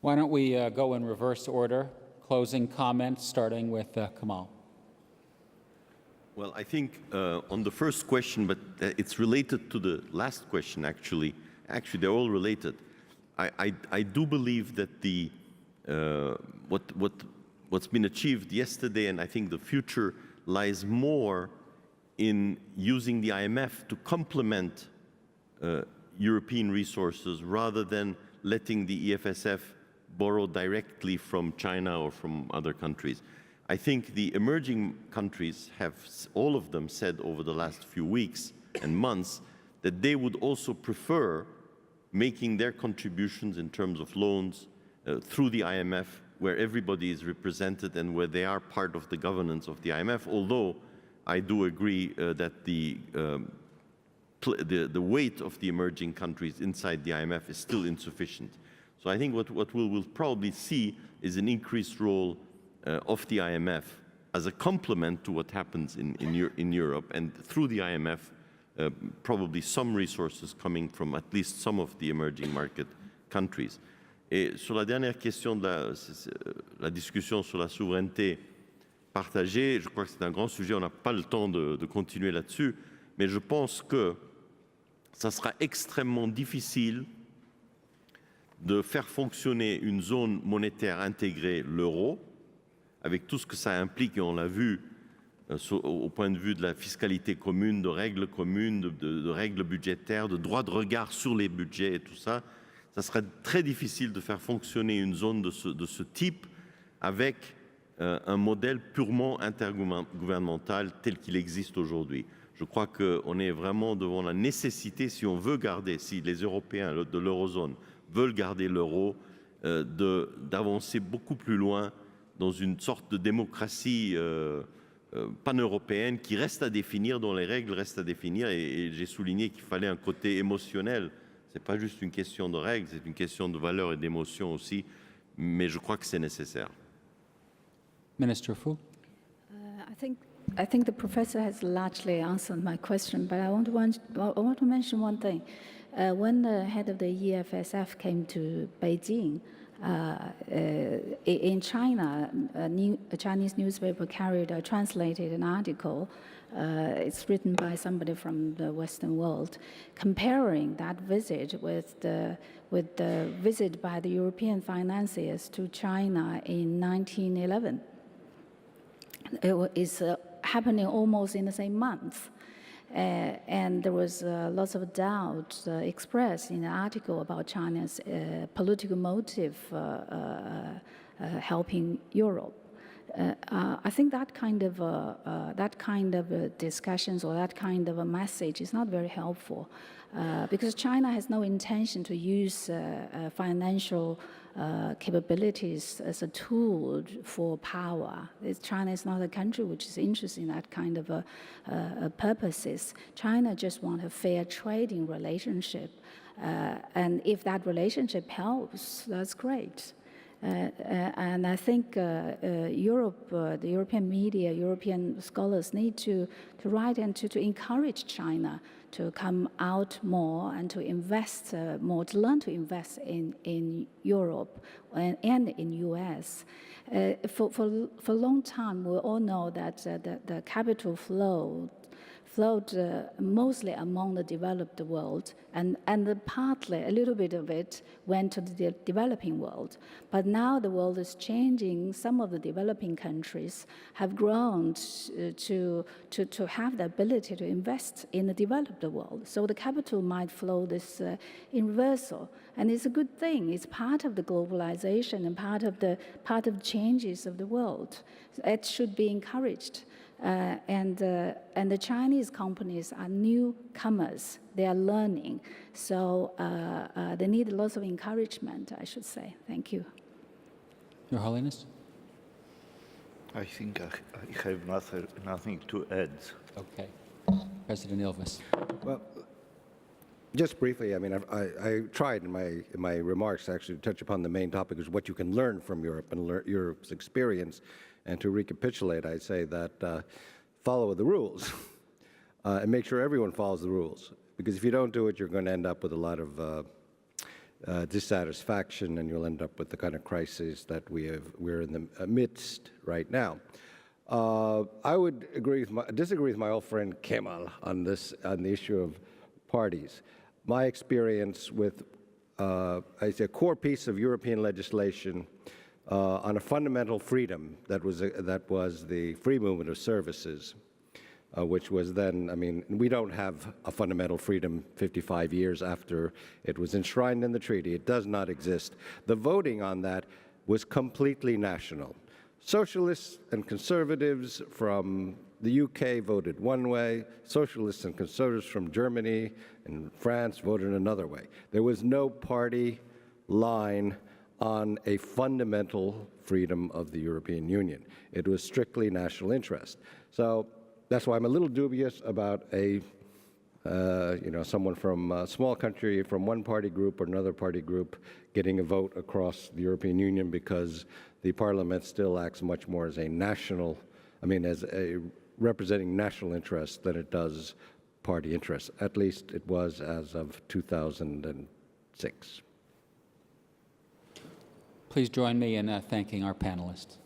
Why don't we go in reverse order? Closing comments, starting with Kamal. Well, I think on the first question, but it's related to the last question, actually. Actually, they're all related. I do believe that the what's been achieved yesterday, and I think the future lies more in using the IMF to complement European resources rather than letting the EFSF borrow directly from China or from other countries. I think the emerging countries have, all of them, said over the last few weeks and months that they would also prefer making their contributions in terms of loans through the IMF, where everybody is represented and where they are part of the governance of the IMF, although I do agree that the weight of the emerging countries inside the IMF is still insufficient. So I think what we'll probably see is an increased role of the IMF as a complement to what happens in Europe, and through the IMF, probably some resources coming from at least some of the emerging market countries. Et sur la dernière question de la discussion sur la souveraineté partagée, je crois que c'est un grand sujet, on n'a pas le temps de continuer là-dessus, mais je pense que ça sera extrêmement difficile de faire fonctionner une zone monétaire intégrée, l'euro, avec tout ce que ça implique, et on l'a vu au point de vue de la fiscalité commune, de règles communes, de règles budgétaires, de droit de regard sur les budgets et tout ça, ça serait très difficile de faire fonctionner une zone de ce type avec un modèle purement intergouvernemental tel qu'il existe aujourd'hui. Je crois qu'on est vraiment devant la nécessité, si on veut garder, si les Européens de l'eurozone veulent garder l'euro, d'avancer beaucoup plus loin dans une sorte de démocratie pan-européenne qui reste à définir, dont les règles restent à définir. Et j'ai souligné qu'il fallait un côté émotionnel. Ce n'est pas juste une question de règles, c'est une question de valeur et d'émotion aussi. Mais je crois que c'est nécessaire. Minister Fu. I think the professor has largely answered my question, but I want to mention one thing. When the head of the EFSF came to Beijing, in China, a Chinese newspaper translated an article. It's written by somebody from the Western world, comparing that visit with the visit by the European financiers to China in 1911. It is happening almost in the same month. And there was lots of doubt expressed in the article about China's political motive helping Europe. I think that kind of discussions or that kind of a message is not very helpful because China has no intention to use financial capabilities as a tool for power. China is not a country which is interested in that kind of purposes. China just wants a fair trading relationship. And if that relationship helps, that's great. And I think Europe, the European media, European scholars need to write and to encourage China to come out more and to invest more, to learn to invest in Europe and in US. For a long time, we all know that the capital flowed mostly among the developed world, and partly, a little bit of it went to the developing world. But now the world is changing. Some of the developing countries have grown to have the ability to invest in the developed world. So the capital might flow this in reversal, and it's a good thing. It's part of the globalization and part of changes of the world. It should be encouraged. And the Chinese companies are newcomers. They are learning. So they need lots of encouragement, I should say. Thank you. Your Holiness? I think I have nothing to add. Okay. President Ilves. Well, just briefly, I mean, I tried in my remarks actually to touch upon the main topic is what you can learn from Europe and Europe's experience. And to recapitulate, I'd say that follow the rules and make sure everyone follows the rules. Because if you don't do it, you're going to end up with a lot of dissatisfaction, and you'll end up with the kind of crisis that we're in the midst right now. I would disagree with my old friend Kemal on the issue of parties. My experience with a core piece of European legislation on a fundamental freedom that was the free movement of services, which was then, I mean, we don't have a fundamental freedom 55 years after it was enshrined in the treaty. It does not exist. The voting on that was completely national. Socialists and conservatives from the UK voted one way. Socialists and conservatives from Germany and France voted another way. There was no party line on a fundamental freedom of the European Union. It was strictly national interest. So that's why I'm a little dubious about someone from a small country, from one party group or another party group, getting a vote across the European Union, because the Parliament still acts much more as as a representing national interest than it does party interests. At least it was as of 2006. Please join me in thanking our panelists.